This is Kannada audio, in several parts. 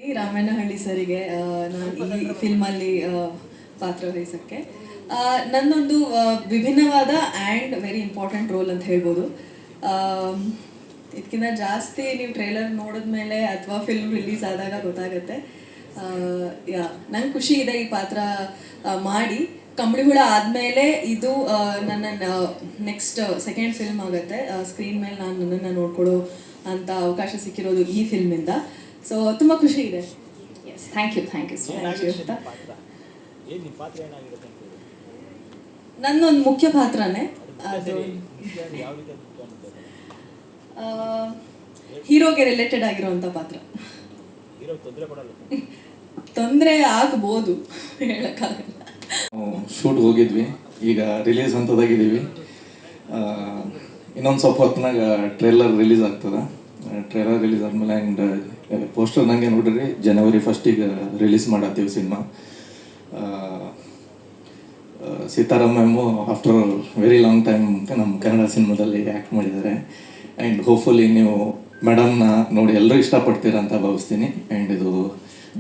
ಈ ರಾಮಣ್ಣಹಳ್ಳಿ ಸರಿಗೆ ನಾನು ಈ ಫಿಲ್ಮಲ್ಲಿ ಪಾತ್ರ ವಹಿಸೋಕ್ಕೆ ನನ್ನೊಂದು ವಿಭಿನ್ನವಾದ ಆ್ಯಂಡ್ ವೆರಿ ಇಂಪಾರ್ಟೆಂಟ್ ರೋಲ್ ಅಂತ ಹೇಳ್ಬೋದು. ಇದಕ್ಕಿಂತ ಜಾಸ್ತಿ ನೀವು ಟ್ರೈಲರ್ ನೋಡಿದ್ಮೇಲೆ ಅಥವಾ ಫಿಲ್ಮ್ ರಿಲೀಸ್ ಆದಾಗ ಗೊತ್ತಾಗುತ್ತೆ. ನಂಗೆ ಖುಷಿ ಇದೆ ಈ ಪಾತ್ರ ಮಾಡಿ. ಕಂಬಳಿ ಹುಳ ಆದಮೇಲೆ ಇದು ನನ್ನ ನೆಕ್ಸ್ಟ್ ಸೆಕೆಂಡ್ ಫಿಲ್ಮ್ ಆಗುತ್ತೆ. ಸ್ಕ್ರೀನ್ ಮೇಲೆ ನಾನು ನನ್ನನ್ನು ನೋಡ್ಕೊಳ್ಳೋ ಅಂತ ಅವಕಾಶ ಸಿಕ್ಕಿರೋದು ಈ ಫಿಲ್ಮಿಂದ. ಸೊ ತುಂಬ ಖುಷಿ ಇದೆ. Yes, thank you so much. ನನ್ನೊಂದು ಮುಖ್ಯ ಪಾತ್ರನೇ ಅದು ಹೀರೋಗೆ ರಿಲೇಟೆಡ್ ಆಗಿರೋಂಥ ಪಾತ್ರ. ತೊಂದರೆ ಆಗ್ಬೋದು, ಹೇಳಕ್ಕಾಗಲ್ಲ. ಶೂಟ್ ಹೋಗಿದ್ವಿ, ಈಗ ರಿಲೀಸ್ ಹಂತದಾಗಿದ್ದೀವಿ. ಇನ್ನೊಂದು ಸ್ವಲ್ಪ ಹೊತ್ತಿನಾಗ ಟ್ರೇಲರ್ ರಿಲೀಸ್ ಆಗ್ತದೆ. ಟ್ರೇಲರ್ ರಿಲೀಸ್ ಆದಮೇಲೆ ಆ್ಯಂಡ್ ಪೋಸ್ಟರ್ ನನಗೆ ನೋಡ್ರಿ ಜನವರಿ 1 ರಿಲೀಸ್ ಮಾಡತ್ತೀವಿ cinema. Sitaram ma'am after very long time ನಮ್ಮ ಕನ್ನಡ ಸಿನಿಮಾದಲ್ಲಿ ಆ್ಯಕ್ಟ್ ಮಾಡಿದ್ದಾರೆ. ಆ್ಯಂಡ್ ಹೋಪ್ಫುಲಿ ನೀವು ಮೇಡಮ್ನ ನೋಡಿ ಎಲ್ಲರೂ ಇಷ್ಟಪಡ್ತೀರ ಅಂತ ಭಾವಿಸ್ತೀನಿ. ಆ್ಯಂಡ್ ಇದು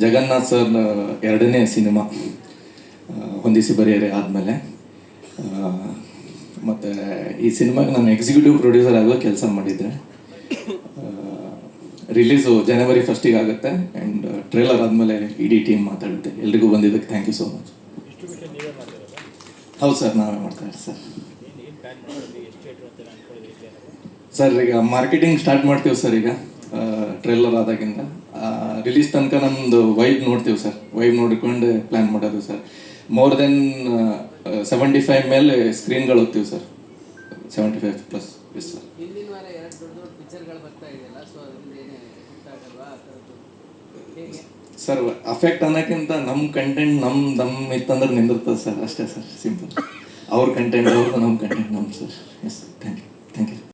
ಜಗನ್ನಾಥ್ ಸರ್ 2ನೇ ಸಿನಿಮಾ ಹೊಂದಿಸಿ ಬರೆಯರೆ ಆದಮೇಲೆ. ಮತ್ತು ಈ ಸಿನಿಮಾಗೆ ನಾನು ಎಕ್ಸಿಕ್ಯೂಟಿವ್ ಪ್ರೊಡ್ಯೂಸರ್ ಆಗೋ ಕೆಲಸ ಮಾಡಿದ್ದೆ. ರಿಲೀಸು ಜನವರಿ 1 ಆಗುತ್ತೆ. ಆ್ಯಂಡ್ ಟ್ರೇಲರ್ ಆದಮೇಲೆ ಇಡೀ ಟೀಮ್ ಮಾತಾಡುತ್ತೆ. ಎಲ್ರಿಗೂ ಬಂದಿದ್ದಕ್ಕೆ ಥ್ಯಾಂಕ್ ಯು ಸೋ ಮಚ್. ಹೌದು ಸರ್, ನಾವೇ ಮಾಡ್ತಾಯಿದ್ದೀವಿ ಸರ್. ಸರ್ ಈಗ ಮಾರ್ಕೆಟಿಂಗ್ ಸ್ಟಾರ್ಟ್ ಮಾಡ್ತೀವಿ ಸರ್. ಈಗ ಟ್ರೇಲರ್ ಆದಾಗಿಂದ ರಿಲೀಸ್ ತನಕ ನಮ್ಮದು ವೈಬ್ ನೋಡ್ತೀವಿ ಸರ್. ವೈಬ್ ನೋಡಿಕೊಂಡು ಪ್ಲ್ಯಾನ್ ಮಾಡೋದು ಸರ್. ಮೋರ್ ದೆನ್ 75 ಮೇಲೆ ಸ್ಕ್ರೀನ್ಗಳು ಹೋಗ್ತೀವಿ sir. 75+ yes sir. Sir affect ಅನ್ನೋಕ್ಕಿಂತ ನಮ್ಮ ಕಂಟೆಂಟ್ ನಮ್ಮ ಇತ್ತಂದ್ರೆ ನಿಂದಿರ್ತದೆ ಸರ್, ಅಷ್ಟೇ ಸರ್, ಸಿಂಪಲ್. ಅವ್ರ ಕಂಟೆಂಟ್ ಅವ್ರದ್ದು, ನಮ್ಮ ಕಂಟೆಂಟ್ ನಮ್ಮ ಸರ್. S, thank you.